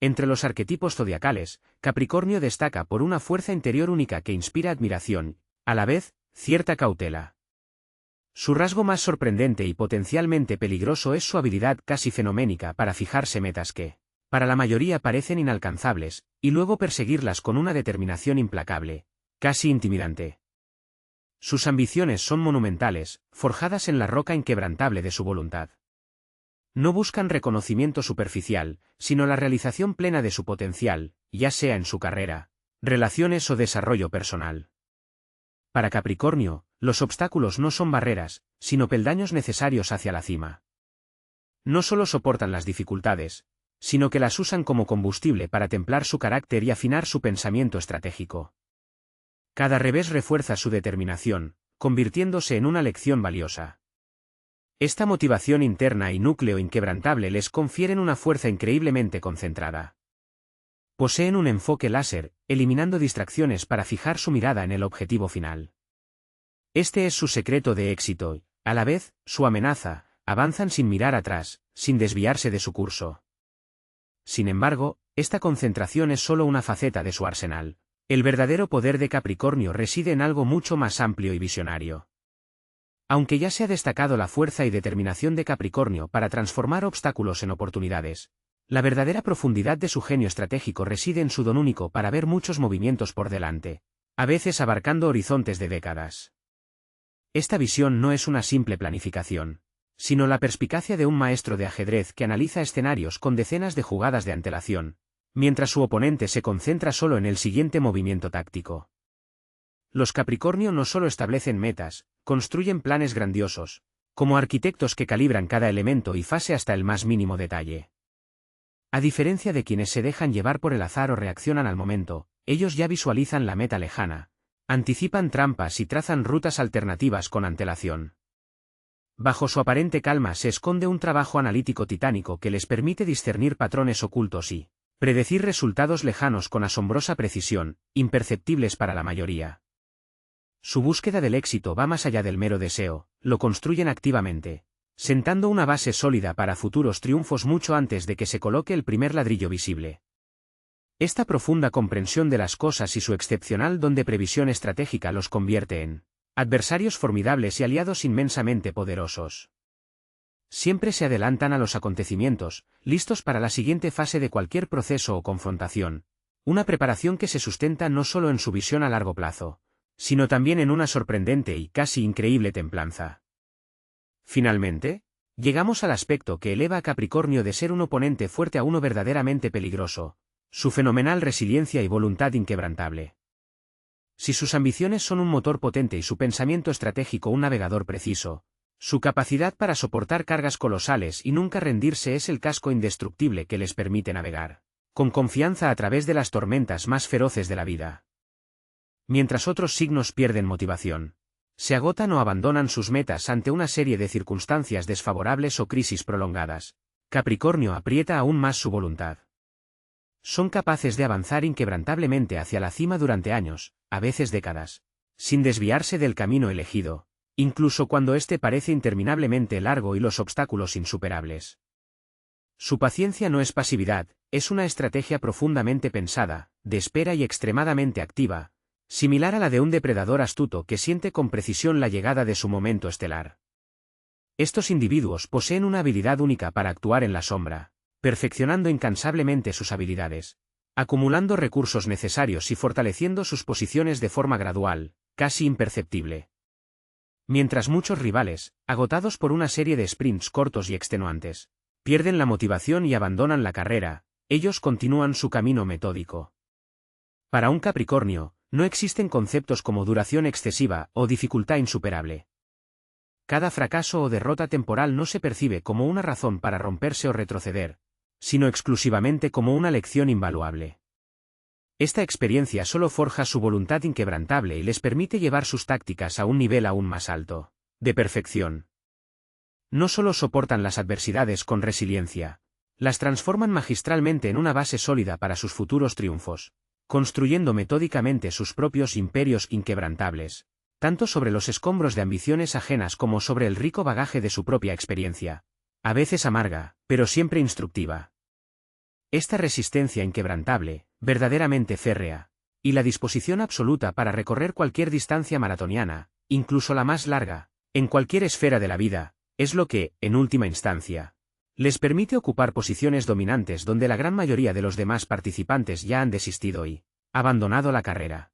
Entre los arquetipos zodiacales, Capricornio destaca por una fuerza interior única que inspira admiración, a la vez, cierta cautela. Su rasgo más sorprendente y potencialmente peligroso es su habilidad casi fenoménica para fijarse metas que, para la mayoría parecen inalcanzables, y luego perseguirlas con una determinación implacable, casi intimidante. Sus ambiciones son monumentales, forjadas en la roca inquebrantable de su voluntad. No buscan reconocimiento superficial, sino la realización plena de su potencial, ya sea en su carrera, relaciones o desarrollo personal. Para Capricornio, los obstáculos no son barreras, sino peldaños necesarios hacia la cima. No solo soportan las dificultades, sino que las usan como combustible para templar su carácter y afinar su pensamiento estratégico. Cada revés refuerza su determinación, convirtiéndose en una lección valiosa. Esta motivación interna y núcleo inquebrantable les confieren una fuerza increíblemente concentrada. Poseen un enfoque láser, eliminando distracciones para fijar su mirada en el objetivo final. Este es su secreto de éxito y, a la vez, su amenaza: avanzan sin mirar atrás, sin desviarse de su curso. Sin embargo, esta concentración es solo una faceta de su arsenal. El verdadero poder de Capricornio reside en algo mucho más amplio y visionario. Aunque ya se ha destacado la fuerza y determinación de Capricornio para transformar obstáculos en oportunidades, la verdadera profundidad de su genio estratégico reside en su don único para ver muchos movimientos por delante, a veces abarcando horizontes de décadas. Esta visión no es una simple planificación, sino la perspicacia de un maestro de ajedrez que analiza escenarios con decenas de jugadas de antelación, mientras su oponente se concentra solo en el siguiente movimiento táctico. Los Capricornio no solo establecen metas, construyen planes grandiosos, como arquitectos que calibran cada elemento y fase hasta el más mínimo detalle. A diferencia de quienes se dejan llevar por el azar o reaccionan al momento, ellos ya visualizan la meta lejana, anticipan trampas y trazan rutas alternativas con antelación. Bajo su aparente calma se esconde un trabajo analítico titánico que les permite discernir patrones ocultos y predecir resultados lejanos con asombrosa precisión, imperceptibles para la mayoría. Su búsqueda del éxito va más allá del mero deseo, lo construyen activamente, sentando una base sólida para futuros triunfos mucho antes de que se coloque el primer ladrillo visible. Esta profunda comprensión de las cosas y su excepcional don de previsión estratégica los convierte en adversarios formidables y aliados inmensamente poderosos. Siempre se adelantan a los acontecimientos, listos para la siguiente fase de cualquier proceso o confrontación, una preparación que se sustenta no solo en su visión a largo plazo, sino también en una sorprendente y casi increíble templanza. Finalmente, llegamos al aspecto que eleva a Capricornio de ser un oponente fuerte a uno verdaderamente peligroso: su fenomenal resiliencia y voluntad inquebrantable. Si sus ambiciones son un motor potente y su pensamiento estratégico un navegador preciso, su capacidad para soportar cargas colosales y nunca rendirse es el casco indestructible que les permite navegar con confianza a través de las tormentas más feroces de la vida. Mientras otros signos pierden motivación, se agotan o abandonan sus metas ante una serie de circunstancias desfavorables o crisis prolongadas, Capricornio aprieta aún más su voluntad. Son capaces de avanzar inquebrantablemente hacia la cima durante años, a veces décadas, sin desviarse del camino elegido, incluso cuando éste parece interminablemente largo y los obstáculos insuperables. Su paciencia no es pasividad, es una estrategia profundamente pensada, de espera y extremadamente activa, similar a la de un depredador astuto que siente con precisión la llegada de su momento estelar. Estos individuos poseen una habilidad única para actuar en la sombra, perfeccionando incansablemente sus habilidades, acumulando recursos necesarios y fortaleciendo sus posiciones de forma gradual, casi imperceptible. Mientras muchos rivales, agotados por una serie de sprints cortos y extenuantes, pierden la motivación y abandonan la carrera, ellos continúan su camino metódico. Para un Capricornio, no existen conceptos como duración excesiva o dificultad insuperable. Cada fracaso o derrota temporal no se percibe como una razón para romperse o retroceder, sino exclusivamente como una lección invaluable. Esta experiencia solo forja su voluntad inquebrantable y les permite llevar sus tácticas a un nivel aún más alto, de perfección. No solo soportan las adversidades con resiliencia, las transforman magistralmente en una base sólida para sus futuros triunfos, construyendo metódicamente sus propios imperios inquebrantables, tanto sobre los escombros de ambiciones ajenas como sobre el rico bagaje de su propia experiencia, a veces amarga, pero siempre instructiva. Esta resistencia inquebrantable, verdaderamente férrea, y la disposición absoluta para recorrer cualquier distancia maratoniana, incluso la más larga, en cualquier esfera de la vida, es lo que, en última instancia, les permite ocupar posiciones dominantes donde la gran mayoría de los demás participantes ya han desistido y abandonado la carrera.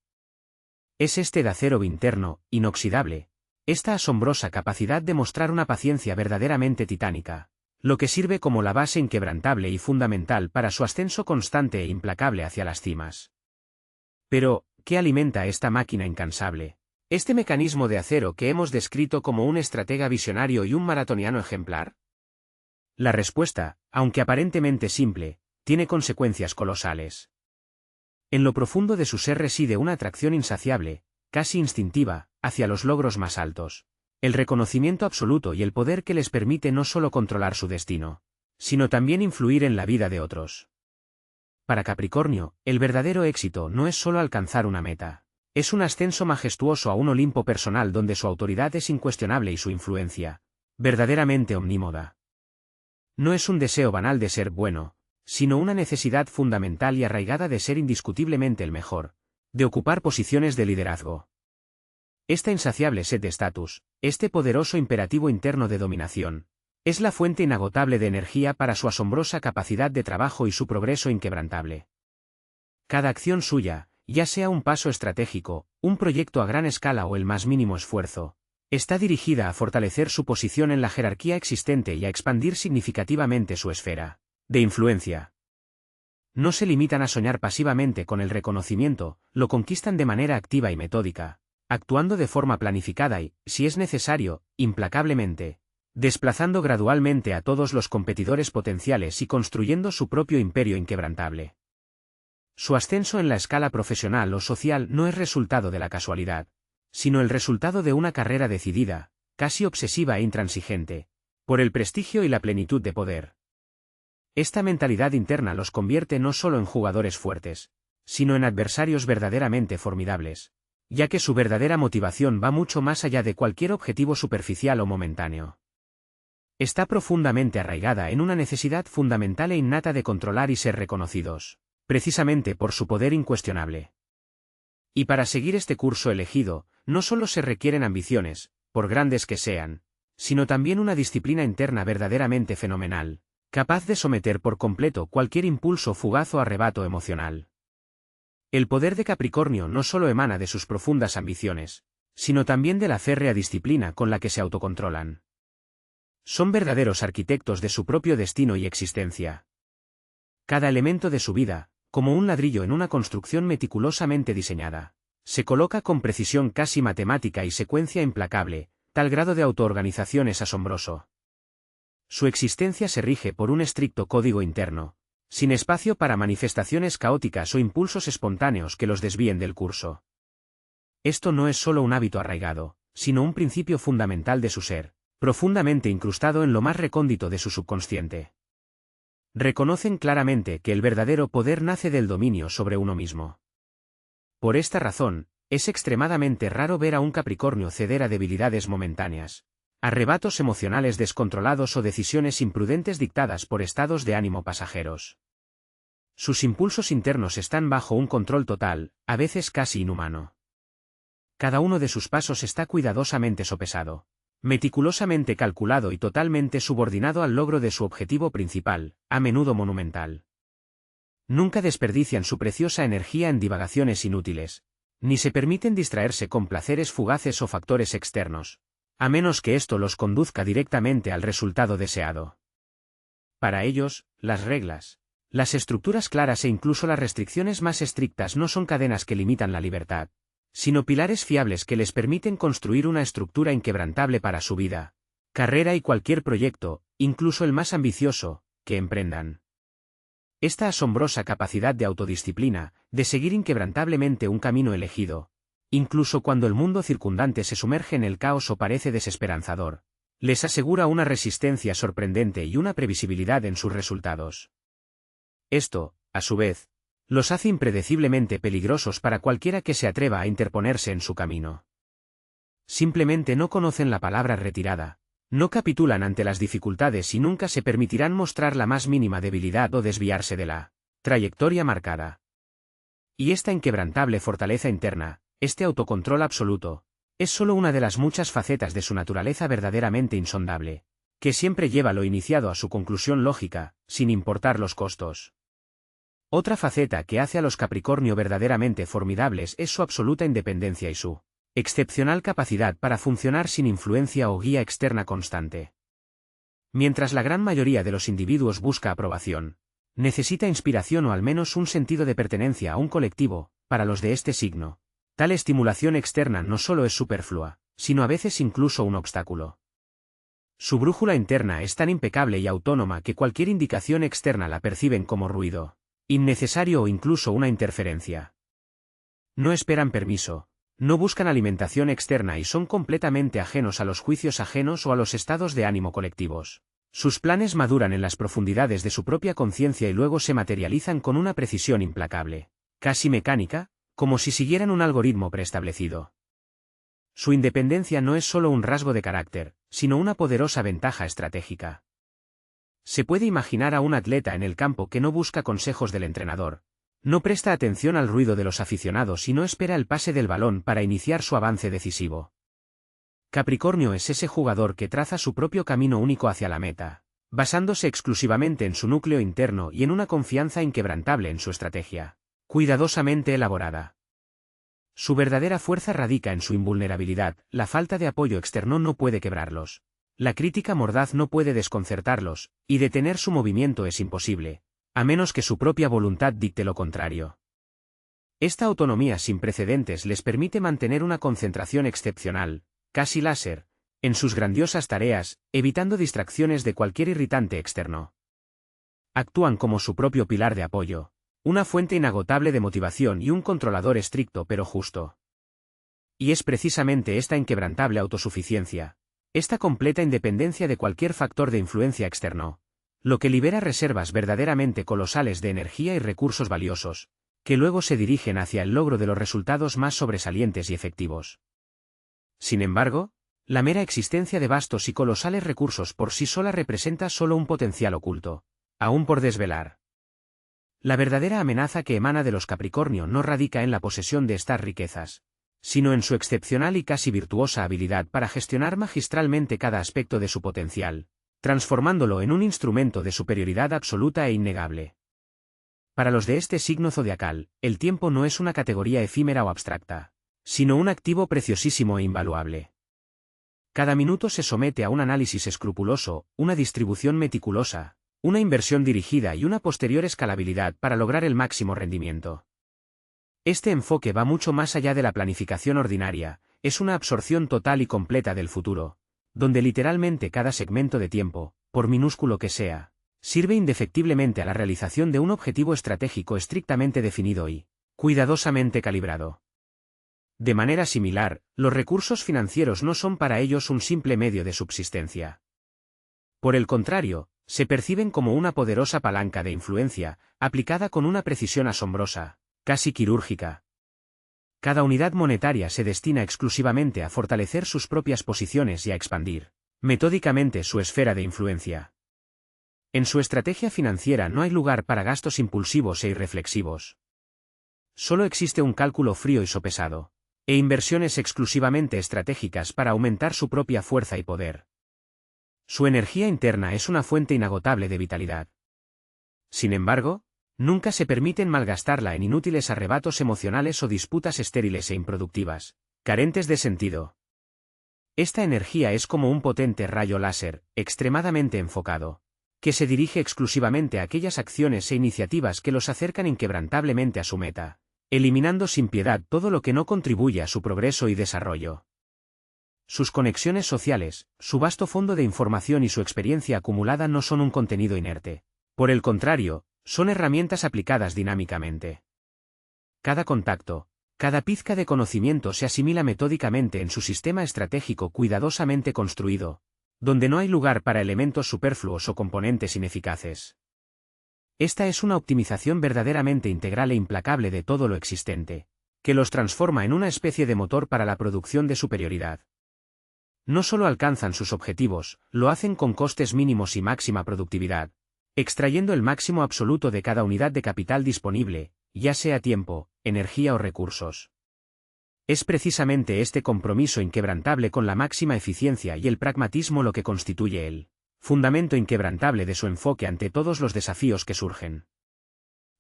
Es este de acero interno, inoxidable, esta asombrosa capacidad de mostrar una paciencia verdaderamente titánica, lo que sirve como la base inquebrantable y fundamental para su ascenso constante e implacable hacia las cimas. Pero, ¿qué alimenta esta máquina incansable? Este mecanismo de acero que hemos descrito como un estratega visionario y un maratoniano ejemplar. La respuesta, aunque aparentemente simple, tiene consecuencias colosales. En lo profundo de su ser reside una atracción insaciable, casi instintiva, hacia los logros más altos, el reconocimiento absoluto y el poder que les permite no solo controlar su destino, sino también influir en la vida de otros. Para Capricornio, el verdadero éxito no es solo alcanzar una meta. Es un ascenso majestuoso a un Olimpo personal donde su autoridad es incuestionable y su influencia, verdaderamente omnímoda. No es un deseo banal de ser bueno, sino una necesidad fundamental y arraigada de ser indiscutiblemente el mejor, de ocupar posiciones de liderazgo. Esta insaciable sed de estatus, este poderoso imperativo interno de dominación, es la fuente inagotable de energía para su asombrosa capacidad de trabajo y su progreso inquebrantable. Cada acción suya, ya sea un paso estratégico, un proyecto a gran escala o el más mínimo esfuerzo, está dirigida a fortalecer su posición en la jerarquía existente y a expandir significativamente su esfera de influencia. No se limitan a soñar pasivamente con el reconocimiento, lo conquistan de manera activa y metódica, actuando de forma planificada y, si es necesario, implacablemente, desplazando gradualmente a todos los competidores potenciales y construyendo su propio imperio inquebrantable. Su ascenso en la escala profesional o social no es resultado de la casualidad, sino el resultado de una carrera decidida, casi obsesiva e intransigente, por el prestigio y la plenitud de poder. Esta mentalidad interna los convierte no solo en jugadores fuertes, sino en adversarios verdaderamente formidables, ya que su verdadera motivación va mucho más allá de cualquier objetivo superficial o momentáneo. Está profundamente arraigada en una necesidad fundamental e innata de controlar y ser reconocidos, precisamente por su poder incuestionable. Y para seguir este curso elegido, no solo se requieren ambiciones, por grandes que sean, sino también una disciplina interna verdaderamente fenomenal, capaz de someter por completo cualquier impulso fugaz o arrebato emocional. El poder de Capricornio no solo emana de sus profundas ambiciones, sino también de la férrea disciplina con la que se autocontrolan. Son verdaderos arquitectos de su propio destino y existencia. Cada elemento de su vida, como un ladrillo en una construcción meticulosamente diseñada, se coloca con precisión casi matemática y secuencia implacable, tal grado de autoorganización es asombroso. Su existencia se rige por un estricto código interno, sin espacio para manifestaciones caóticas o impulsos espontáneos que los desvíen del curso. Esto no es solo un hábito arraigado, sino un principio fundamental de su ser, profundamente incrustado en lo más recóndito de su subconsciente. Reconocen claramente que el verdadero poder nace del dominio sobre uno mismo. Por esta razón, es extremadamente raro ver a un Capricornio ceder a debilidades momentáneas, arrebatos emocionales descontrolados o decisiones imprudentes dictadas por estados de ánimo pasajeros. Sus impulsos internos están bajo un control total, a veces casi inhumano. Cada uno de sus pasos está cuidadosamente sopesado, meticulosamente calculado y totalmente subordinado al logro de su objetivo principal, a menudo monumental. Nunca desperdician su preciosa energía en divagaciones inútiles, ni se permiten distraerse con placeres fugaces o factores externos, a menos que esto los conduzca directamente al resultado deseado. Para ellos, las reglas, las estructuras claras e incluso las restricciones más estrictas no son cadenas que limitan la libertad, sino pilares fiables que les permiten construir una estructura inquebrantable para su vida, carrera y cualquier proyecto, incluso el más ambicioso, que emprendan. Esta asombrosa capacidad de autodisciplina, de seguir inquebrantablemente un camino elegido, incluso cuando el mundo circundante se sumerge en el caos o parece desesperanzador, les asegura una resistencia sorprendente y una previsibilidad en sus resultados. Esto, a su vez, los hace impredeciblemente peligrosos para cualquiera que se atreva a interponerse en su camino. Simplemente no conocen la palabra retirada, No capitulan ante las dificultades y nunca se permitirán mostrar la más mínima debilidad o desviarse de la trayectoria marcada. Y esta inquebrantable fortaleza interna, este autocontrol absoluto, es solo una de las muchas facetas de su naturaleza verdaderamente insondable, que siempre lleva lo iniciado a su conclusión lógica, sin importar los costos. Otra faceta que hace a los Capricornio verdaderamente formidables es su absoluta independencia y su excepcional capacidad para funcionar sin influencia o guía externa constante. Mientras la gran mayoría de los individuos busca aprobación, necesita inspiración o al menos un sentido de pertenencia a un colectivo, para los de este signo, tal estimulación externa no solo es superflua, sino a veces incluso un obstáculo. Su brújula interna es tan impecable y autónoma que cualquier indicación externa la perciben como ruido innecesario o incluso una interferencia. No esperan permiso, no buscan alimentación externa y son completamente ajenos a los juicios ajenos o a los estados de ánimo colectivos. Sus planes maduran en las profundidades de su propia conciencia y luego se materializan con una precisión implacable, casi mecánica, como si siguieran un algoritmo preestablecido. Su independencia no es solo un rasgo de carácter, sino una poderosa ventaja estratégica. Se puede imaginar a un atleta en el campo que no busca consejos del entrenador, no presta atención al ruido de los aficionados y no espera el pase del balón para iniciar su avance decisivo. Capricornio es ese jugador que traza su propio camino único hacia la meta, basándose exclusivamente en su núcleo interno y en una confianza inquebrantable en su estrategia, cuidadosamente elaborada. Su verdadera fuerza radica en su invulnerabilidad, la falta de apoyo externo no puede quebrarlos. La crítica mordaz no puede desconcertarlos, y detener su movimiento es imposible, a menos que su propia voluntad dicte lo contrario. Esta autonomía sin precedentes les permite mantener una concentración excepcional, casi láser, en sus grandiosas tareas, evitando distracciones de cualquier irritante externo. Actúan como su propio pilar de apoyo, una fuente inagotable de motivación y un controlador estricto pero justo. Y es precisamente esta inquebrantable autosuficiencia, esta completa independencia de cualquier factor de influencia externo, lo que libera reservas verdaderamente colosales de energía y recursos valiosos, que luego se dirigen hacia el logro de los resultados más sobresalientes y efectivos. Sin embargo, la mera existencia de vastos y colosales recursos por sí sola representa solo un potencial oculto, aún por desvelar. La verdadera amenaza que emana de los Capricornio no radica en la posesión de estas riquezas, sino en su excepcional y casi virtuosa habilidad para gestionar magistralmente cada aspecto de su potencial, transformándolo en un instrumento de superioridad absoluta e innegable. Para los de este signo zodiacal, el tiempo no es una categoría efímera o abstracta, sino un activo preciosísimo e invaluable. Cada minuto se somete a un análisis escrupuloso, una distribución meticulosa, una inversión dirigida y una posterior escalabilidad para lograr el máximo rendimiento. Este enfoque va mucho más allá de la planificación ordinaria, es una absorción total y completa del futuro, donde literalmente cada segmento de tiempo, por minúsculo que sea, sirve indefectiblemente a la realización de un objetivo estratégico estrictamente definido y cuidadosamente calibrado. De manera similar, los recursos financieros no son para ellos un simple medio de subsistencia. Por el contrario, se perciben como una poderosa palanca de influencia, aplicada con una precisión asombrosa, casi quirúrgica. Cada unidad monetaria se destina exclusivamente a fortalecer sus propias posiciones y a expandir, metódicamente, su esfera de influencia. En su estrategia financiera no hay lugar para gastos impulsivos e irreflexivos. Solo existe un cálculo frío y sopesado, e inversiones exclusivamente estratégicas para aumentar su propia fuerza y poder. Su energía interna es una fuente inagotable de vitalidad. Sin embargo, nunca se permiten malgastarla en inútiles arrebatos emocionales o disputas estériles e improductivas, carentes de sentido. Esta energía es como un potente rayo láser, extremadamente enfocado, que se dirige exclusivamente a aquellas acciones e iniciativas que los acercan inquebrantablemente a su meta, eliminando sin piedad todo lo que no contribuye a su progreso y desarrollo. Sus conexiones sociales, su vasto fondo de información y su experiencia acumulada no son un contenido inerte. Por el contrario, son herramientas aplicadas dinámicamente. Cada contacto, cada pizca de conocimiento se asimila metódicamente en su sistema estratégico cuidadosamente construido, donde no hay lugar para elementos superfluos o componentes ineficaces. Esta es una optimización verdaderamente integral e implacable de todo lo existente, que los transforma en una especie de motor para la producción de superioridad. No solo alcanzan sus objetivos, lo hacen con costes mínimos y máxima productividad, extrayendo el máximo absoluto de cada unidad de capital disponible, ya sea tiempo, energía o recursos. Es precisamente este compromiso inquebrantable con la máxima eficiencia y el pragmatismo lo que constituye el fundamento inquebrantable de su enfoque ante todos los desafíos que surgen.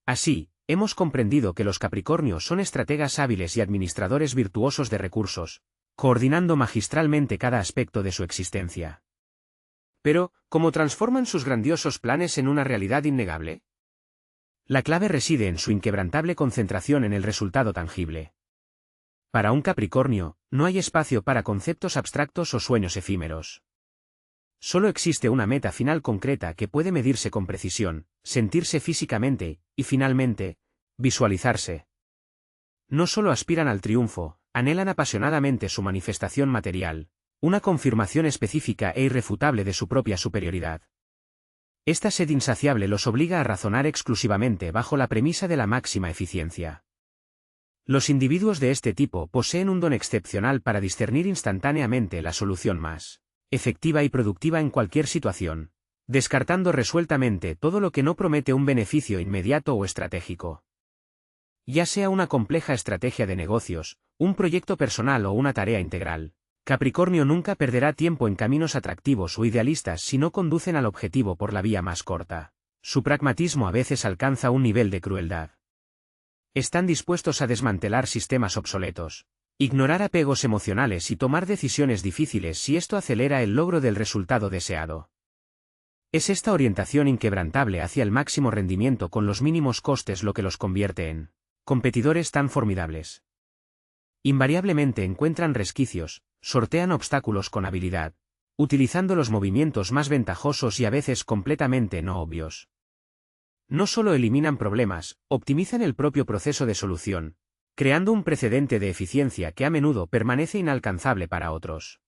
Así, hemos comprendido que los Capricornios son estrategas hábiles y administradores virtuosos de recursos, coordinando magistralmente cada aspecto de su existencia. Pero, ¿cómo transforman sus grandiosos planes en una realidad innegable? La clave reside en su inquebrantable concentración en el resultado tangible. Para un Capricornio, no hay espacio para conceptos abstractos o sueños efímeros. Solo existe una meta final concreta que puede medirse con precisión, sentirse físicamente, y finalmente, visualizarse. No solo aspiran al triunfo, anhelan apasionadamente su manifestación material, una confirmación específica e irrefutable de su propia superioridad. Esta sed insaciable los obliga a razonar exclusivamente bajo la premisa de la máxima eficiencia. Los individuos de este tipo poseen un don excepcional para discernir instantáneamente la solución más efectiva y productiva en cualquier situación, descartando resueltamente todo lo que no promete un beneficio inmediato o estratégico. Ya sea una compleja estrategia de negocios, un proyecto personal o una tarea integral, Capricornio nunca perderá tiempo en caminos atractivos o idealistas si no conducen al objetivo por la vía más corta. Su pragmatismo a veces alcanza un nivel de crueldad. Están dispuestos a desmantelar sistemas obsoletos, ignorar apegos emocionales y tomar decisiones difíciles si esto acelera el logro del resultado deseado. Es esta orientación inquebrantable hacia el máximo rendimiento con los mínimos costes lo que los convierte en competidores tan formidables. Invariablemente encuentran resquicios, sortean obstáculos con habilidad, utilizando los movimientos más ventajosos y a veces completamente no obvios. No solo eliminan problemas, optimizan el propio proceso de solución, creando un precedente de eficiencia que a menudo permanece inalcanzable para otros.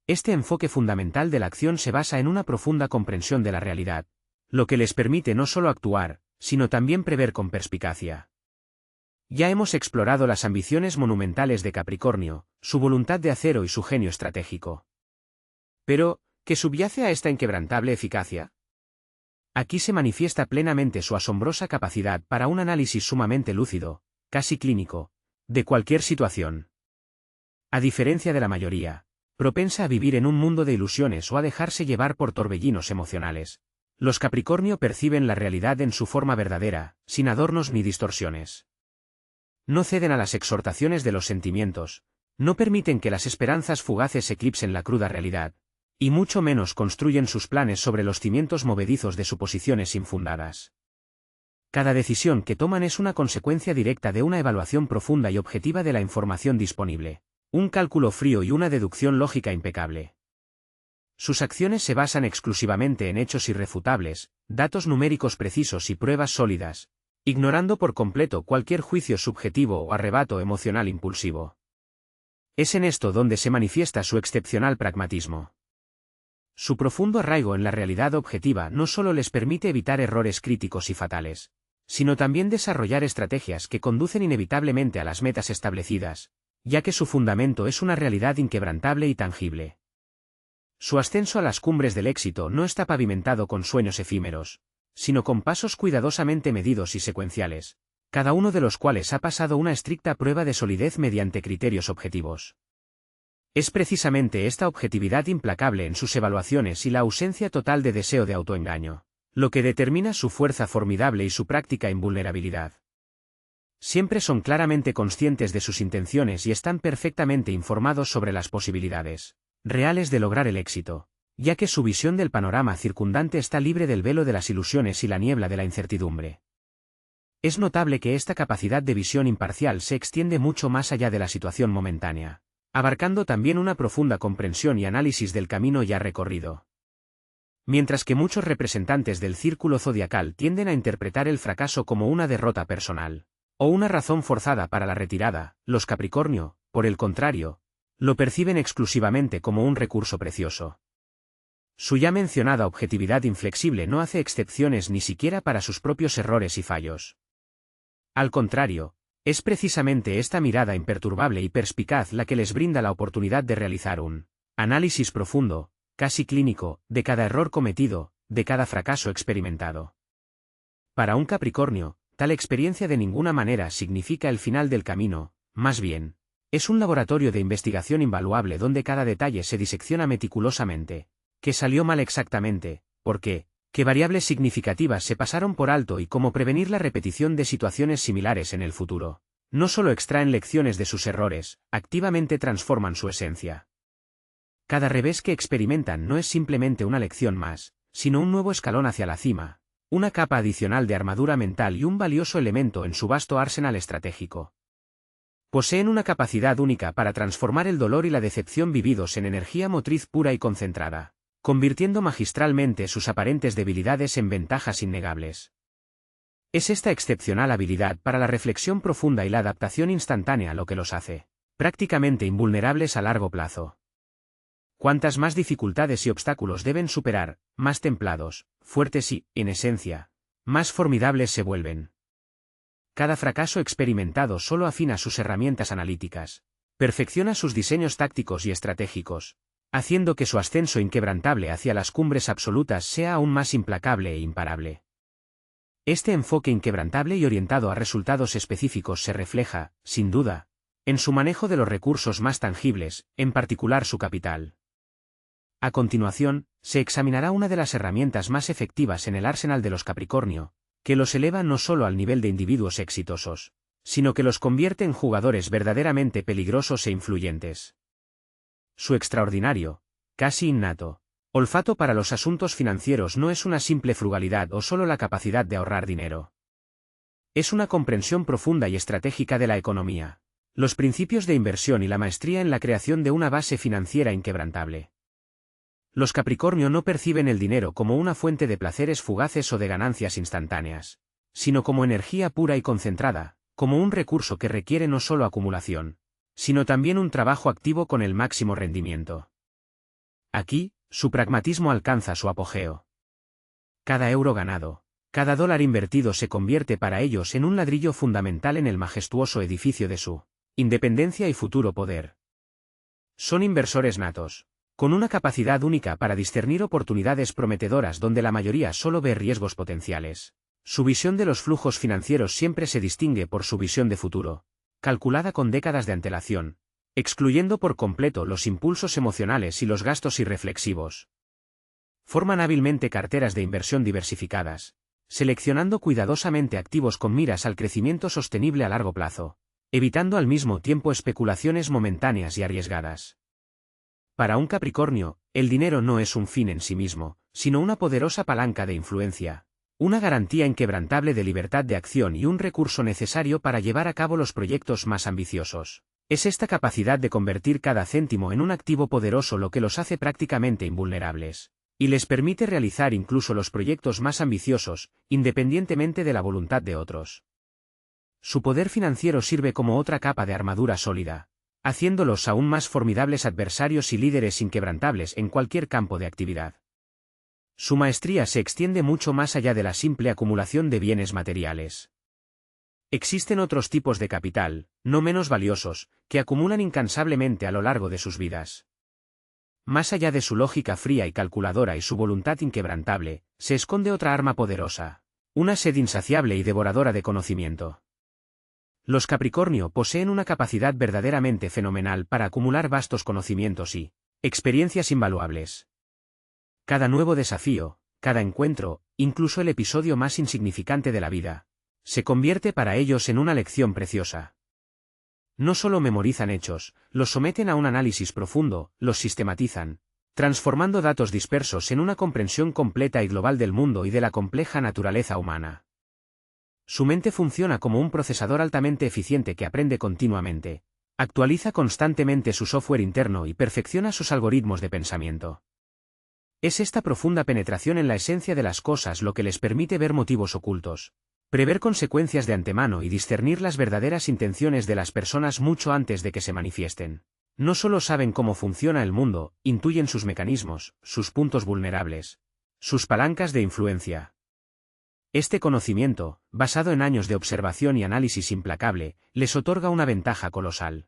Este enfoque fundamental de la acción se basa en una profunda comprensión de la realidad, lo que les permite no solo actuar, sino también prever con perspicacia. Ya hemos explorado las ambiciones monumentales de Capricornio, su voluntad de acero y su genio estratégico. Pero, ¿qué subyace a esta inquebrantable eficacia? Aquí se manifiesta plenamente su asombrosa capacidad para un análisis sumamente lúcido, casi clínico, de cualquier situación. A diferencia de la mayoría, propensa a vivir en un mundo de ilusiones o a dejarse llevar por torbellinos emocionales, los Capricornio perciben la realidad en su forma verdadera, sin adornos ni distorsiones. No ceden a las exhortaciones de los sentimientos, no permiten que las esperanzas fugaces eclipsen la cruda realidad, y mucho menos construyen sus planes sobre los cimientos movedizos de suposiciones infundadas. Cada decisión que toman es una consecuencia directa de una evaluación profunda y objetiva de la información disponible, un cálculo frío y una deducción lógica impecable. Sus acciones se basan exclusivamente en hechos irrefutables, datos numéricos precisos y pruebas sólidas, ignorando por completo cualquier juicio subjetivo o arrebato emocional impulsivo. Es en esto donde se manifiesta su excepcional pragmatismo. Su profundo arraigo en la realidad objetiva no solo les permite evitar errores críticos y fatales, sino también desarrollar estrategias que conducen inevitablemente a las metas establecidas, ya que su fundamento es una realidad inquebrantable y tangible. Su ascenso a las cumbres del éxito no está pavimentado con sueños efímeros, sino con pasos cuidadosamente medidos y secuenciales, cada uno de los cuales ha pasado una estricta prueba de solidez mediante criterios objetivos. Es precisamente esta objetividad implacable en sus evaluaciones y la ausencia total de deseo de autoengaño, lo que determina su fuerza formidable y su práctica invulnerabilidad. Siempre son claramente conscientes de sus intenciones y están perfectamente informados sobre las posibilidades reales de lograr el éxito, ya que su visión del panorama circundante está libre del velo de las ilusiones y la niebla de la incertidumbre. Es notable que esta capacidad de visión imparcial se extiende mucho más allá de la situación momentánea, abarcando también una profunda comprensión y análisis del camino ya recorrido. Mientras que muchos representantes del círculo zodiacal tienden a interpretar el fracaso como una derrota personal, o una razón forzada para la retirada, los Capricornio, por el contrario, lo perciben exclusivamente como un recurso precioso. Su ya mencionada objetividad inflexible no hace excepciones ni siquiera para sus propios errores y fallos. Al contrario, es precisamente esta mirada imperturbable y perspicaz la que les brinda la oportunidad de realizar un Análisis profundo, casi clínico, de cada error cometido, de cada fracaso experimentado. Para un Capricornio, tal experiencia de ninguna manera significa el final del camino, más bien, es un laboratorio de investigación invaluable donde cada detalle se disecciona meticulosamente. ¿Qué salió mal exactamente? ¿Por qué? ¿Qué variables significativas se pasaron por alto y cómo prevenir la repetición de situaciones similares en el futuro? No solo extraen lecciones de sus errores, activamente transforman su esencia. Cada revés que experimentan no es simplemente una lección más, sino un nuevo escalón hacia la cima, una capa adicional de armadura mental y un valioso elemento en su vasto arsenal estratégico. Poseen una capacidad única para transformar el dolor y la decepción vividos en energía motriz pura y concentrada, convirtiendo magistralmente sus aparentes debilidades en ventajas innegables. Es esta excepcional habilidad para la reflexión profunda y la adaptación instantánea lo que los hace prácticamente invulnerables a largo plazo. Cuantas más dificultades y obstáculos deben superar, más templados, fuertes y, en esencia, más formidables se vuelven. Cada fracaso experimentado solo afina sus herramientas analíticas, perfecciona sus diseños tácticos y estratégicos, haciendo que su ascenso inquebrantable hacia las cumbres absolutas sea aún más implacable e imparable. Este enfoque inquebrantable y orientado a resultados específicos se refleja, sin duda, en su manejo de los recursos más tangibles, en particular su capital. A continuación, se examinará una de las herramientas más efectivas en el arsenal de los Capricornio, que los eleva no solo al nivel de individuos exitosos, sino que los convierte en jugadores verdaderamente peligrosos e influyentes. Su extraordinario, casi innato, olfato para los asuntos financieros no es una simple frugalidad o solo la capacidad de ahorrar dinero. Es una comprensión profunda y estratégica de la economía, los principios de inversión y la maestría en la creación de una base financiera inquebrantable. Los Capricornio no perciben el dinero como una fuente de placeres fugaces o de ganancias instantáneas, sino como energía pura y concentrada, como un recurso que requiere no solo acumulación, sino también un trabajo activo con el máximo rendimiento. Aquí, su pragmatismo alcanza su apogeo. Cada euro ganado, cada dólar invertido se convierte para ellos en un ladrillo fundamental en el majestuoso edificio de su independencia y futuro poder. Son inversores natos, con una capacidad única para discernir oportunidades prometedoras donde la mayoría solo ve riesgos potenciales. Su visión de los flujos financieros siempre se distingue por su visión de futuro, calculada con décadas de antelación, excluyendo por completo los impulsos emocionales y los gastos irreflexivos. Forman hábilmente carteras de inversión diversificadas, seleccionando cuidadosamente activos con miras al crecimiento sostenible a largo plazo, evitando al mismo tiempo especulaciones momentáneas y arriesgadas. Para un Capricornio, el dinero no es un fin en sí mismo, sino una poderosa palanca de influencia, una garantía inquebrantable de libertad de acción y un recurso necesario para llevar a cabo los proyectos más ambiciosos. Es esta capacidad de convertir cada céntimo en un activo poderoso lo que los hace prácticamente invulnerables, y les permite realizar incluso los proyectos más ambiciosos, independientemente de la voluntad de otros. Su poder financiero sirve como otra capa de armadura sólida, haciéndolos aún más formidables adversarios y líderes inquebrantables en cualquier campo de actividad. Su maestría se extiende mucho más allá de la simple acumulación de bienes materiales. Existen otros tipos de capital, no menos valiosos, que acumulan incansablemente a lo largo de sus vidas. Más allá de su lógica fría y calculadora y su voluntad inquebrantable, se esconde otra arma poderosa, una sed insaciable y devoradora de conocimiento. Los Capricornio poseen una capacidad verdaderamente fenomenal para acumular vastos conocimientos y experiencias invaluables. Cada nuevo desafío, cada encuentro, incluso el episodio más insignificante de la vida, se convierte para ellos en una lección preciosa. No solo memorizan hechos, los someten a un análisis profundo, los sistematizan, transformando datos dispersos en una comprensión completa y global del mundo y de la compleja naturaleza humana. Su mente funciona como un procesador altamente eficiente que aprende continuamente, actualiza constantemente su software interno y perfecciona sus algoritmos de pensamiento. Es esta profunda penetración en la esencia de las cosas lo que les permite ver motivos ocultos, prever consecuencias de antemano y discernir las verdaderas intenciones de las personas mucho antes de que se manifiesten. No solo saben cómo funciona el mundo, intuyen sus mecanismos, sus puntos vulnerables, sus palancas de influencia. Este conocimiento, basado en años de observación y análisis implacable, les otorga una ventaja colosal.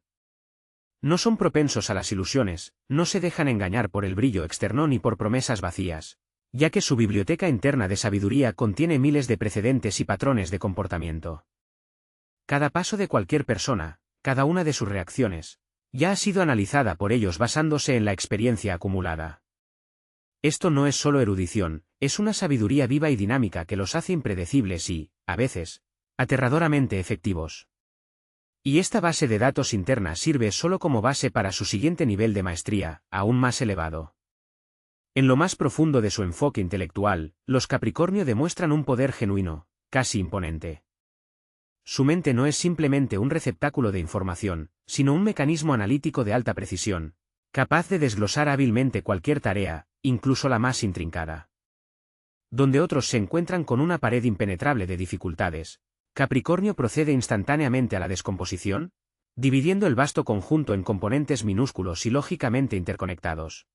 No son propensos a las ilusiones, no se dejan engañar por el brillo externo ni por promesas vacías, ya que su biblioteca interna de sabiduría contiene miles de precedentes y patrones de comportamiento. Cada paso de cualquier persona, cada una de sus reacciones, ya ha sido analizada por ellos basándose en la experiencia acumulada. Esto no es solo erudición, es una sabiduría viva y dinámica que los hace impredecibles y, a veces, aterradoramente efectivos. Y esta base de datos interna sirve solo como base para su siguiente nivel de maestría, aún más elevado. En lo más profundo de su enfoque intelectual, los Capricornio demuestran un poder genuino, casi imponente. Su mente no es simplemente un receptáculo de información, sino un mecanismo analítico de alta precisión, capaz de desglosar hábilmente cualquier tarea, incluso la más intrincada. Donde otros se encuentran con una pared impenetrable de dificultades, Capricornio procede instantáneamente a la descomposición, dividiendo el vasto conjunto en componentes minúsculos y lógicamente interconectados.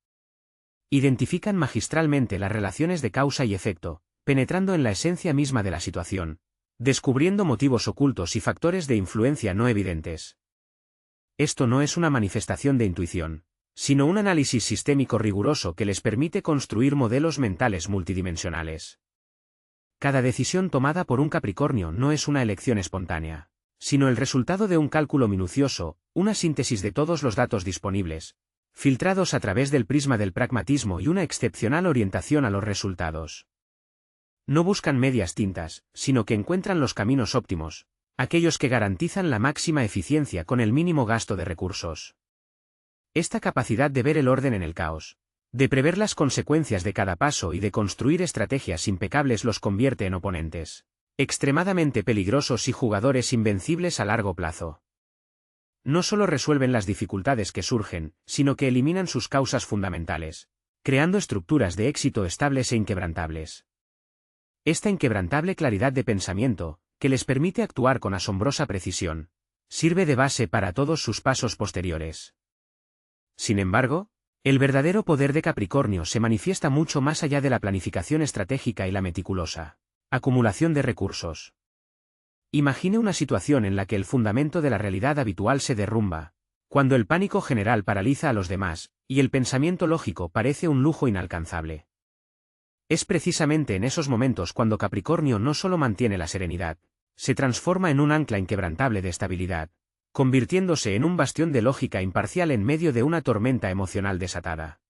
Identifican magistralmente las relaciones de causa y efecto, penetrando en la esencia misma de la situación, descubriendo motivos ocultos y factores de influencia no evidentes. Esto no es una manifestación de intuición, sino un análisis sistémico riguroso que les permite construir modelos mentales multidimensionales. Cada decisión tomada por un Capricornio no es una elección espontánea, sino el resultado de un cálculo minucioso, una síntesis de todos los datos disponibles, filtrados a través del prisma del pragmatismo y una excepcional orientación a los resultados. No buscan medias tintas, sino que encuentran los caminos óptimos, aquellos que garantizan la máxima eficiencia con el mínimo gasto de recursos. Esta capacidad de ver el orden en el caos, de prever las consecuencias de cada paso y de construir estrategias impecables los convierte en oponentes extremadamente peligrosos y jugadores invencibles a largo plazo. No solo resuelven las dificultades que surgen, sino que eliminan sus causas fundamentales, creando estructuras de éxito estables e inquebrantables. Esta inquebrantable claridad de pensamiento, que les permite actuar con asombrosa precisión, sirve de base para todos sus pasos posteriores. Sin embargo, el verdadero poder de Capricornio se manifiesta mucho más allá de la planificación estratégica y la meticulosa acumulación de recursos. Imagine una situación en la que el fundamento de la realidad habitual se derrumba, cuando el pánico general paraliza a los demás, y el pensamiento lógico parece un lujo inalcanzable. Es precisamente en esos momentos cuando Capricornio no solo mantiene la serenidad, se transforma en un ancla inquebrantable de estabilidad, convirtiéndose en un bastión de lógica imparcial en medio de una tormenta emocional desatada.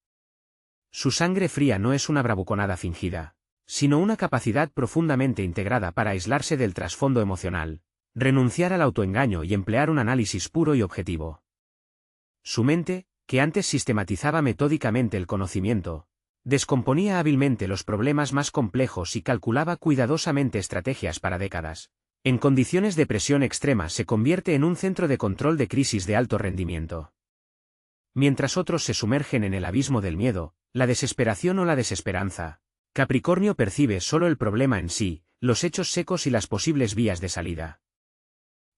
Su sangre fría no es una bravuconada fingida, sino una capacidad profundamente integrada para aislarse del trasfondo emocional, renunciar al autoengaño y emplear un análisis puro y objetivo. Su mente, que antes sistematizaba metódicamente el conocimiento, descomponía hábilmente los problemas más complejos y calculaba cuidadosamente estrategias para décadas. En condiciones de presión extrema se convierte en un centro de control de crisis de alto rendimiento. Mientras otros se sumergen en el abismo del miedo, la desesperación o la desesperanza, Capricornio percibe solo el problema en sí, los hechos secos y las posibles vías de salida.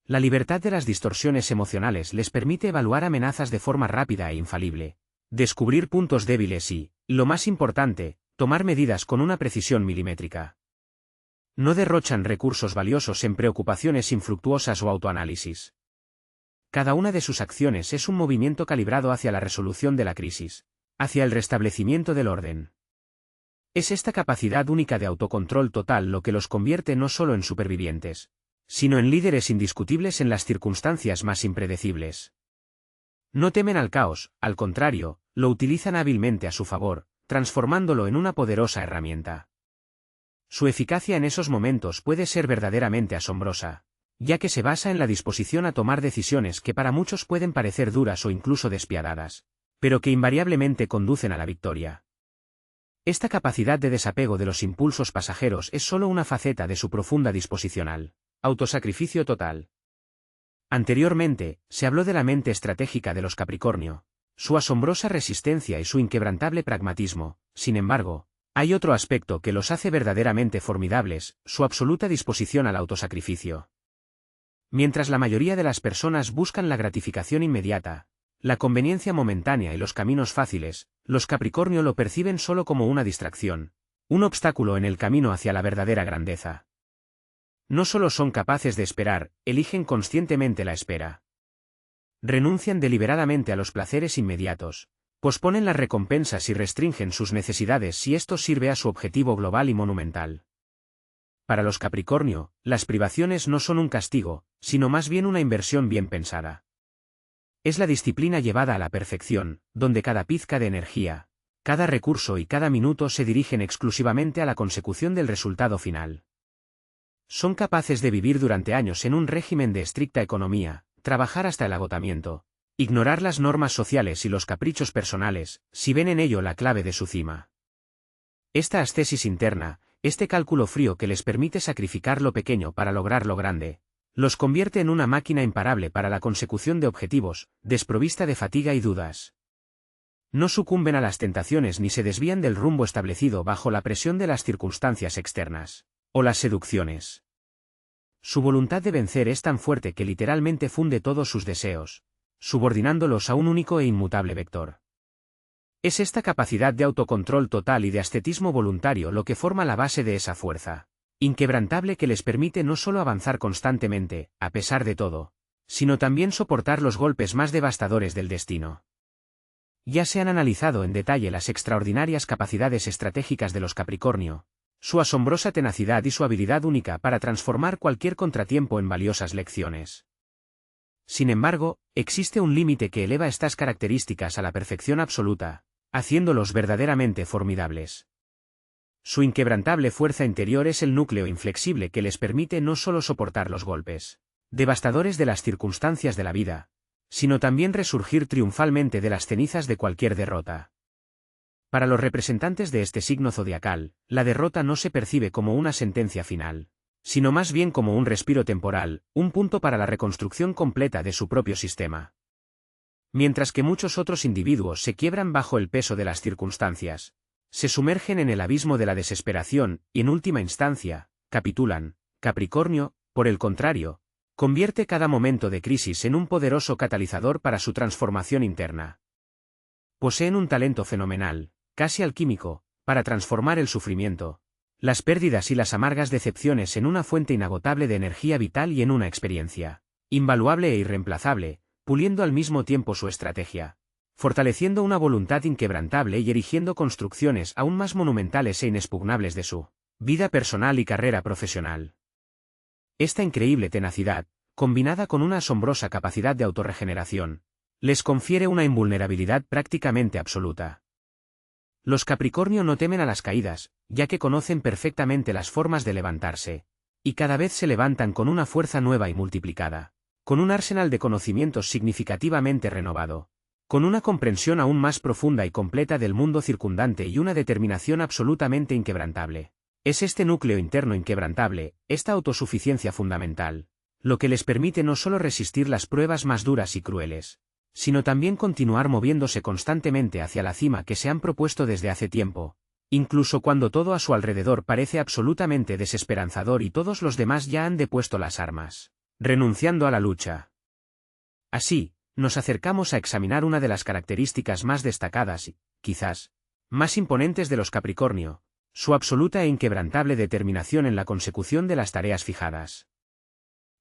La libertad de las distorsiones emocionales les permite evaluar amenazas de forma rápida e infalible, descubrir puntos débiles y, lo más importante, tomar medidas con una precisión milimétrica. No derrochan recursos valiosos en preocupaciones infructuosas o autoanálisis. Cada una de sus acciones es un movimiento calibrado hacia la resolución de la crisis, hacia el restablecimiento del orden. Es esta capacidad única de autocontrol total lo que los convierte no solo en supervivientes, sino en líderes indiscutibles en las circunstancias más impredecibles. No temen al caos, al contrario, lo utilizan hábilmente a su favor, transformándolo en una poderosa herramienta. Su eficacia en esos momentos puede ser verdaderamente asombrosa, ya que se basa en la disposición a tomar decisiones que para muchos pueden parecer duras o incluso despiadadas, pero que invariablemente conducen a la victoria. Esta capacidad de desapego de los impulsos pasajeros es solo una faceta de su profunda disposición al autosacrificio total. Anteriormente, se habló de la mente estratégica de los Capricornio, su asombrosa resistencia y su inquebrantable pragmatismo. Sin embargo, hay otro aspecto que los hace verdaderamente formidables, su absoluta disposición al autosacrificio. Mientras la mayoría de las personas buscan la gratificación inmediata, la conveniencia momentánea y los caminos fáciles, los Capricornio lo perciben solo como una distracción, un obstáculo en el camino hacia la verdadera grandeza. No solo son capaces de esperar, eligen conscientemente la espera. Renuncian deliberadamente a los placeres inmediatos, posponen las recompensas y restringen sus necesidades si esto sirve a su objetivo global y monumental. Para los Capricornio, las privaciones no son un castigo, sino más bien una inversión bien pensada. Es la disciplina llevada a la perfección, donde cada pizca de energía, cada recurso y cada minuto se dirigen exclusivamente a la consecución del resultado final. Son capaces de vivir durante años en un régimen de estricta economía, trabajar hasta el agotamiento, ignorar las normas sociales y los caprichos personales, si ven en ello la clave de su cima. Esta ascesis interna, este cálculo frío que les permite sacrificar lo pequeño para lograr lo grande, los convierte en una máquina imparable para la consecución de objetivos, desprovista de fatiga y dudas. No sucumben a las tentaciones ni se desvían del rumbo establecido bajo la presión de las circunstancias externas, o las seducciones. Su voluntad de vencer es tan fuerte que literalmente funde todos sus deseos, subordinándolos a un único e inmutable vector. Es esta capacidad de autocontrol total y de ascetismo voluntario lo que forma la base de esa fuerza inquebrantable que les permite no solo avanzar constantemente, a pesar de todo, sino también soportar los golpes más devastadores del destino. Ya se han analizado en detalle las extraordinarias capacidades estratégicas de los Capricornio, su asombrosa tenacidad y su habilidad única para transformar cualquier contratiempo en valiosas lecciones. Sin embargo, existe un límite que eleva estas características a la perfección absoluta, haciéndolos verdaderamente formidables. Su inquebrantable fuerza interior es el núcleo inflexible que les permite no solo soportar los golpes devastadores de las circunstancias de la vida, sino también resurgir triunfalmente de las cenizas de cualquier derrota. Para los representantes de este signo zodiacal, la derrota no se percibe como una sentencia final, sino más bien como un respiro temporal, un punto para la reconstrucción completa de su propio sistema. Mientras que muchos otros individuos se quiebran bajo el peso de las circunstancias, se sumergen en el abismo de la desesperación y en última instancia, capitulan, Capricornio, por el contrario, convierte cada momento de crisis en un poderoso catalizador para su transformación interna. Poseen un talento fenomenal, casi alquímico, para transformar el sufrimiento, las pérdidas y las amargas decepciones en una fuente inagotable de energía vital y en una experiencia invaluable e irreemplazable, puliendo al mismo tiempo su estrategia, fortaleciendo una voluntad inquebrantable y erigiendo construcciones aún más monumentales e inexpugnables de su vida personal y carrera profesional. Esta increíble tenacidad, combinada con una asombrosa capacidad de autorregeneración, les confiere una invulnerabilidad prácticamente absoluta. Los Capricornio no temen a las caídas, ya que conocen perfectamente las formas de levantarse, y cada vez se levantan con una fuerza nueva y multiplicada, con un arsenal de conocimientos significativamente renovado, con una comprensión aún más profunda y completa del mundo circundante y una determinación absolutamente inquebrantable. Es este núcleo interno inquebrantable, esta autosuficiencia fundamental, lo que les permite no solo resistir las pruebas más duras y crueles, sino también continuar moviéndose constantemente hacia la cima que se han propuesto desde hace tiempo, incluso cuando todo a su alrededor parece absolutamente desesperanzador y todos los demás ya han depuesto las armas, renunciando a la lucha. Así, nos acercamos a examinar una de las características más destacadas y, quizás, más imponentes de los Capricornio, su absoluta e inquebrantable determinación en la consecución de las tareas fijadas.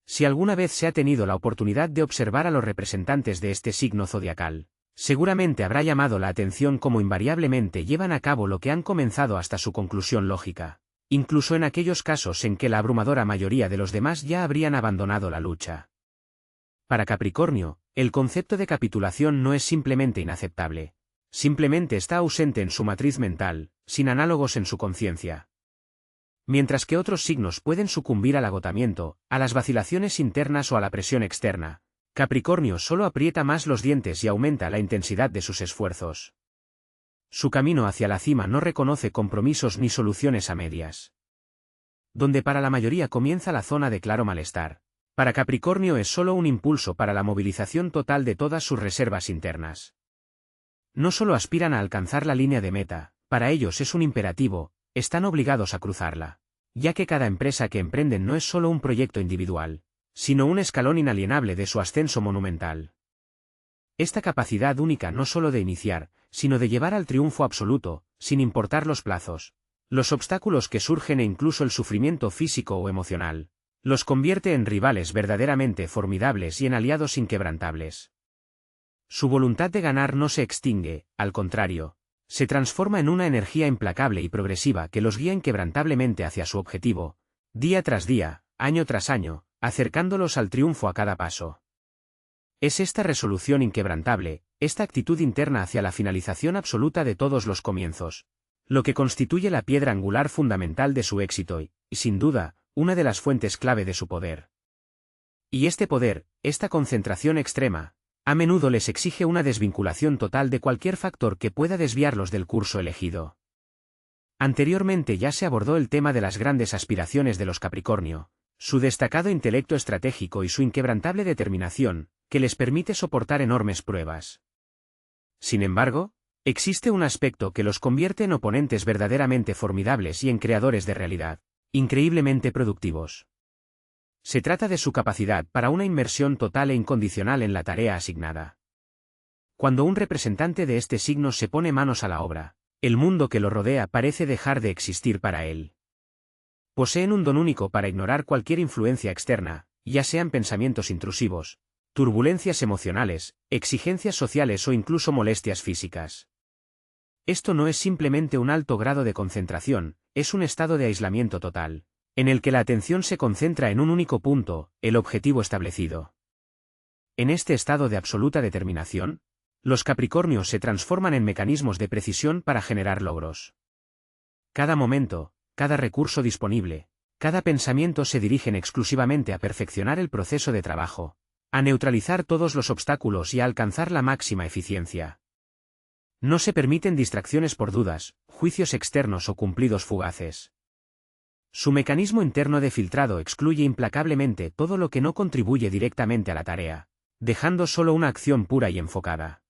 Si alguna vez se ha tenido la oportunidad de observar a los representantes de este signo zodiacal, seguramente habrá llamado la atención cómo invariablemente llevan a cabo lo que han comenzado hasta su conclusión lógica, incluso en aquellos casos en que la abrumadora mayoría de los demás ya habrían abandonado la lucha. Para Capricornio, el concepto de capitulación no es simplemente inaceptable, simplemente está ausente en su matriz mental, sin análogos en su conciencia. Mientras que otros signos pueden sucumbir al agotamiento, a las vacilaciones internas o a la presión externa, Capricornio solo aprieta más los dientes y aumenta la intensidad de sus esfuerzos. Su camino hacia la cima no reconoce compromisos ni soluciones a medias. Donde para la mayoría comienza la zona de claro malestar, para Capricornio es solo un impulso para la movilización total de todas sus reservas internas. No solo aspiran a alcanzar la línea de meta, para ellos es un imperativo, están obligados a cruzarla, ya que cada empresa que emprenden no es solo un proyecto individual, sino un escalón inalienable de su ascenso monumental. Esta capacidad única no solo de iniciar, sino de llevar al triunfo absoluto, sin importar los plazos, los obstáculos que surgen e incluso el sufrimiento físico o emocional, los convierte en rivales verdaderamente formidables y en aliados inquebrantables. Su voluntad de ganar no se extingue, al contrario, se transforma en una energía implacable y progresiva que los guía inquebrantablemente hacia su objetivo, día tras día, año tras año, acercándolos al triunfo a cada paso. Es esta resolución inquebrantable, esta actitud interna hacia la finalización absoluta de todos los comienzos, lo que constituye la piedra angular fundamental de su éxito y, sin duda, una de las fuentes clave de su poder. Y este poder, esta concentración extrema, a menudo les exige una desvinculación total de cualquier factor que pueda desviarlos del curso elegido. Anteriormente ya se abordó el tema de las grandes aspiraciones de los Capricornio, su destacado intelecto estratégico y su inquebrantable determinación, que les permite soportar enormes pruebas. Sin embargo, existe un aspecto que los convierte en oponentes verdaderamente formidables y en creadores de realidad, increíblemente productivos. Se trata de su capacidad para una inmersión total e incondicional en la tarea asignada. Cuando un representante de este signo se pone manos a la obra, el mundo que lo rodea parece dejar de existir para él. Poseen un don único para ignorar cualquier influencia externa, ya sean pensamientos intrusivos, turbulencias emocionales, exigencias sociales o incluso molestias físicas. Esto no es simplemente un alto grado de concentración, es un estado de aislamiento total, en el que la atención se concentra en un único punto, el objetivo establecido. En este estado de absoluta determinación, los Capricornios se transforman en mecanismos de precisión para generar logros. Cada momento, cada recurso disponible, cada pensamiento se dirigen exclusivamente a perfeccionar el proceso de trabajo, a neutralizar todos los obstáculos y a alcanzar la máxima eficiencia. No se permiten distracciones por dudas, juicios externos o cumplidos fugaces. Su mecanismo interno de filtrado excluye implacablemente todo lo que no contribuye directamente a la tarea, dejando solo una acción pura y enfocada.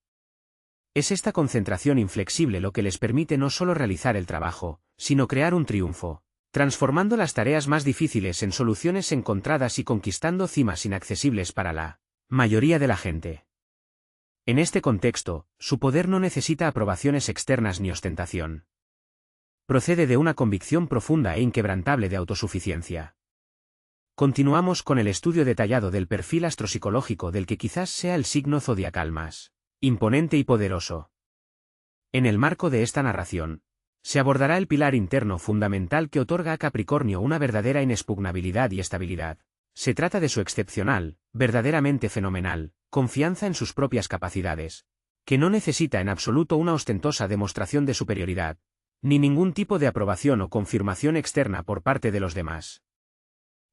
Es esta concentración inflexible lo que les permite no solo realizar el trabajo, sino crear un triunfo, transformando las tareas más difíciles en soluciones encontradas y conquistando cimas inaccesibles para la mayoría de la gente. En este contexto, su poder no necesita aprobaciones externas ni ostentación. Procede de una convicción profunda e inquebrantable de autosuficiencia. Continuamos con el estudio detallado del perfil astropsicológico del que quizás sea el signo zodiacal más imponente y poderoso. En el marco de esta narración, se abordará el pilar interno fundamental que otorga a Capricornio una verdadera inexpugnabilidad y estabilidad. Se trata de su excepcional, verdaderamente fenomenal, confianza en sus propias capacidades, que no necesita en absoluto una ostentosa demostración de superioridad, ni ningún tipo de aprobación o confirmación externa por parte de los demás.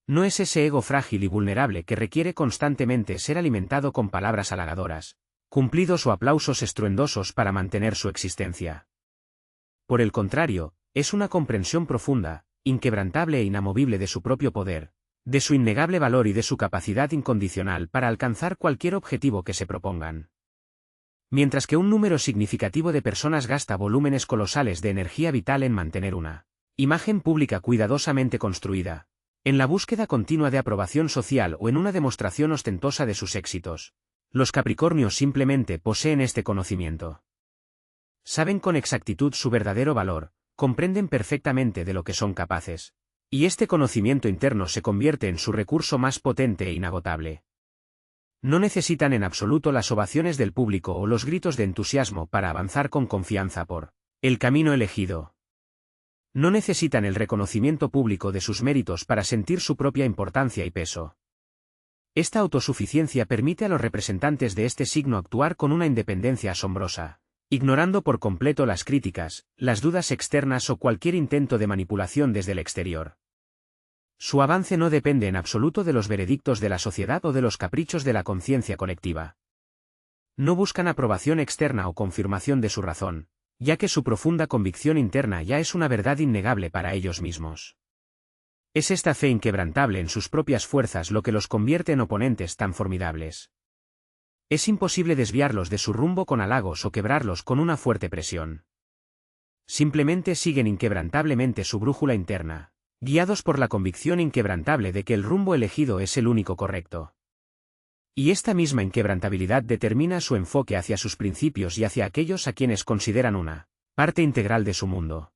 No es ese ego frágil y vulnerable que requiere constantemente ser alimentado con palabras halagadoras, cumplidos o aplausos estruendosos para mantener su existencia. Por el contrario, es una comprensión profunda, inquebrantable e inamovible de su propio poder, de su innegable valor y de su capacidad incondicional para alcanzar cualquier objetivo que se propongan. Mientras que un número significativo de personas gasta volúmenes colosales de energía vital en mantener una imagen pública cuidadosamente construida, en la búsqueda continua de aprobación social o en una demostración ostentosa de sus éxitos, los Capricornios simplemente poseen este conocimiento. Saben con exactitud su verdadero valor, comprenden perfectamente de lo que son capaces, y este conocimiento interno se convierte en su recurso más potente e inagotable. No necesitan en absoluto las ovaciones del público o los gritos de entusiasmo para avanzar con confianza por el camino elegido. No necesitan el reconocimiento público de sus méritos para sentir su propia importancia y peso. Esta autosuficiencia permite a los representantes de este signo actuar con una independencia asombrosa, ignorando por completo las críticas, las dudas externas o cualquier intento de manipulación desde el exterior. Su avance no depende en absoluto de los veredictos de la sociedad o de los caprichos de la conciencia colectiva. No buscan aprobación externa o confirmación de su razón, ya que su profunda convicción interna ya es una verdad innegable para ellos mismos. Es esta fe inquebrantable en sus propias fuerzas lo que los convierte en oponentes tan formidables. Es imposible desviarlos de su rumbo con halagos o quebrarlos con una fuerte presión. Simplemente siguen inquebrantablemente su brújula interna, guiados por la convicción inquebrantable de que el rumbo elegido es el único correcto. Y esta misma inquebrantabilidad determina su enfoque hacia sus principios y hacia aquellos a quienes consideran una parte integral de su mundo.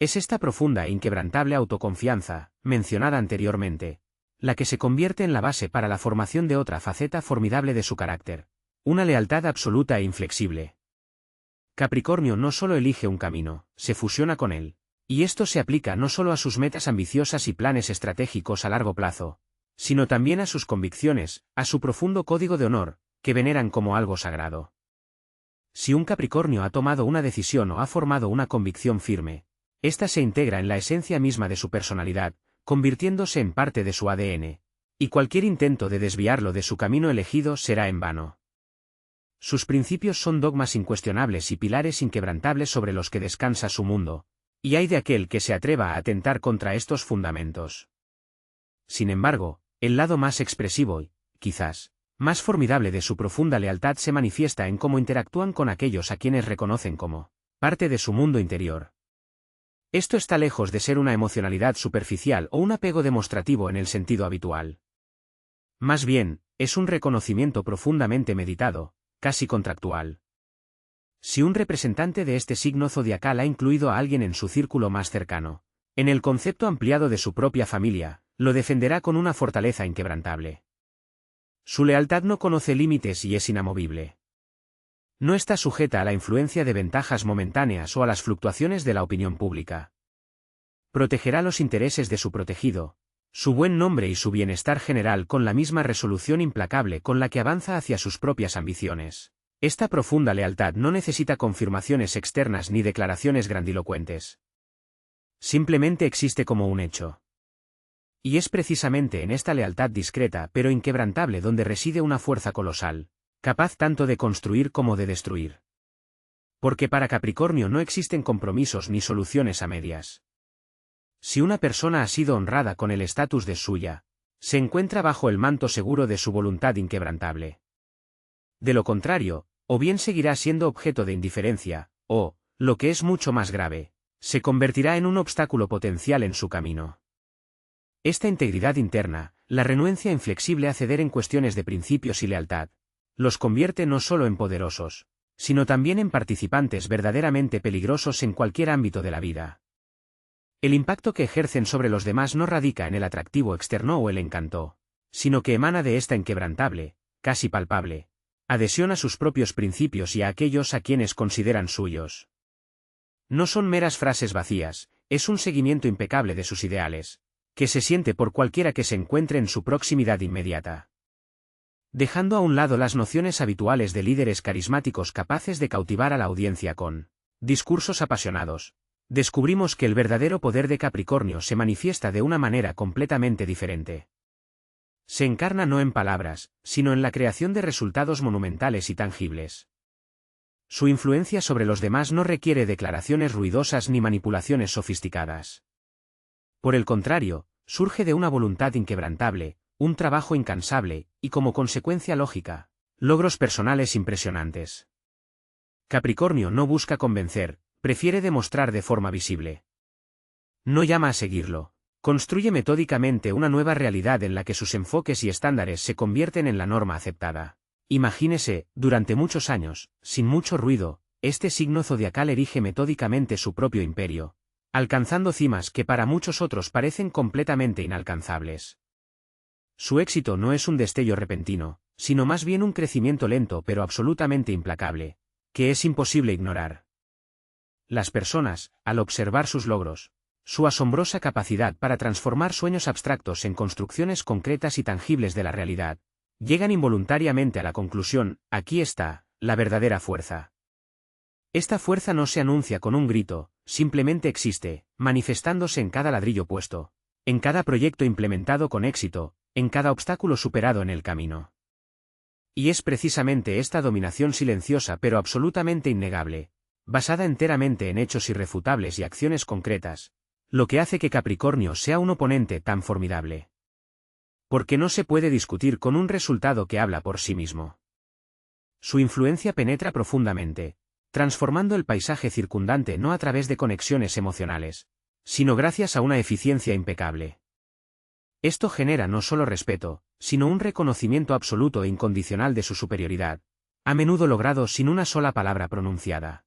Es esta profunda e inquebrantable autoconfianza, mencionada anteriormente, la que se convierte en la base para la formación de otra faceta formidable de su carácter, Una lealtad absoluta e inflexible. Capricornio no solo elige un camino, se fusiona con él. Y esto se aplica no solo a sus metas ambiciosas y planes estratégicos a largo plazo, sino también a sus convicciones, a su profundo código de honor, que veneran como algo sagrado. Si un Capricornio ha tomado una decisión o ha formado una convicción firme, ésta se integra en la esencia misma de su personalidad, convirtiéndose en parte de su ADN, y cualquier intento de desviarlo de su camino elegido será en vano. Sus principios son dogmas incuestionables y pilares inquebrantables sobre los que descansa su mundo, y hay de aquel que se atreva a atentar contra estos fundamentos. Sin embargo, el lado más expresivo y, quizás, más formidable de su profunda lealtad se manifiesta en cómo interactúan con aquellos a quienes reconocen como parte de su mundo interior. Esto está lejos de ser una emocionalidad superficial o un apego demostrativo en el sentido habitual. Más bien, es un reconocimiento profundamente meditado, casi contractual. Si un representante de este signo zodiacal ha incluido a alguien en su círculo más cercano, en el concepto ampliado de su propia familia, lo defenderá con una fortaleza inquebrantable. Su lealtad no conoce límites y es inamovible. No está sujeta a la influencia de ventajas momentáneas o a las fluctuaciones de la opinión pública. Protegerá los intereses de su protegido, su buen nombre y su bienestar general con la misma resolución implacable con la que avanza hacia sus propias ambiciones. Esta profunda lealtad no necesita confirmaciones externas ni declaraciones grandilocuentes. Simplemente existe como un hecho. Y es precisamente en esta lealtad discreta pero inquebrantable donde reside una fuerza colosal, capaz tanto de construir como de destruir. Porque para Capricornio no existen compromisos ni soluciones a medias. Si una persona ha sido honrada con el estatus de suya, se encuentra bajo el manto seguro de su voluntad inquebrantable. De lo contrario, o bien seguirá siendo objeto de indiferencia, o, lo que es mucho más grave, se convertirá en un obstáculo potencial en su camino. Esta integridad interna, la renuencia inflexible a ceder en cuestiones de principios y lealtad, los convierte no solo en poderosos, sino también en participantes verdaderamente peligrosos en cualquier ámbito de la vida. El impacto que ejercen sobre los demás no radica en el atractivo externo o el encanto, sino que emana de esta inquebrantable, casi palpable, adhesión a sus propios principios y a aquellos a quienes consideran suyos. No son meras frases vacías, es un seguimiento impecable de sus ideales, que se siente por cualquiera que se encuentre en su proximidad inmediata. Dejando a un lado las nociones habituales de líderes carismáticos capaces de cautivar a la audiencia con discursos apasionados, descubrimos que el verdadero poder de Capricornio se manifiesta de una manera completamente diferente. Se encarna no en palabras, sino en la creación de resultados monumentales y tangibles. Su influencia sobre los demás no requiere declaraciones ruidosas ni manipulaciones sofisticadas. Por el contrario, surge de una voluntad inquebrantable, un trabajo incansable, y como consecuencia lógica, logros personales impresionantes. Capricornio no busca convencer, prefiere demostrar de forma visible. No llama a seguirlo, construye metódicamente una nueva realidad en la que sus enfoques y estándares se convierten en la norma aceptada. Imagínese, durante muchos años, sin mucho ruido, este signo zodiacal erige metódicamente su propio imperio, alcanzando cimas que para muchos otros parecen completamente inalcanzables. Su éxito no es un destello repentino, sino más bien un crecimiento lento pero absolutamente implacable, que es imposible ignorar. Las personas, al observar sus logros, su asombrosa capacidad para transformar sueños abstractos en construcciones concretas y tangibles de la realidad, llegan involuntariamente a la conclusión: aquí está, la verdadera fuerza. Esta fuerza no se anuncia con un grito, simplemente existe, manifestándose en cada ladrillo puesto, en cada proyecto implementado con éxito, en cada obstáculo superado en el camino. Y es precisamente esta dominación silenciosa pero absolutamente innegable, basada enteramente en hechos irrefutables y acciones concretas, lo que hace que Capricornio sea un oponente tan formidable. Porque no se puede discutir con un resultado que habla por sí mismo. Su influencia penetra profundamente, transformando el paisaje circundante no a través de conexiones emocionales, sino gracias a una eficiencia impecable. Esto genera no solo respeto, sino un reconocimiento absoluto e incondicional de su superioridad, a menudo logrado sin una sola palabra pronunciada.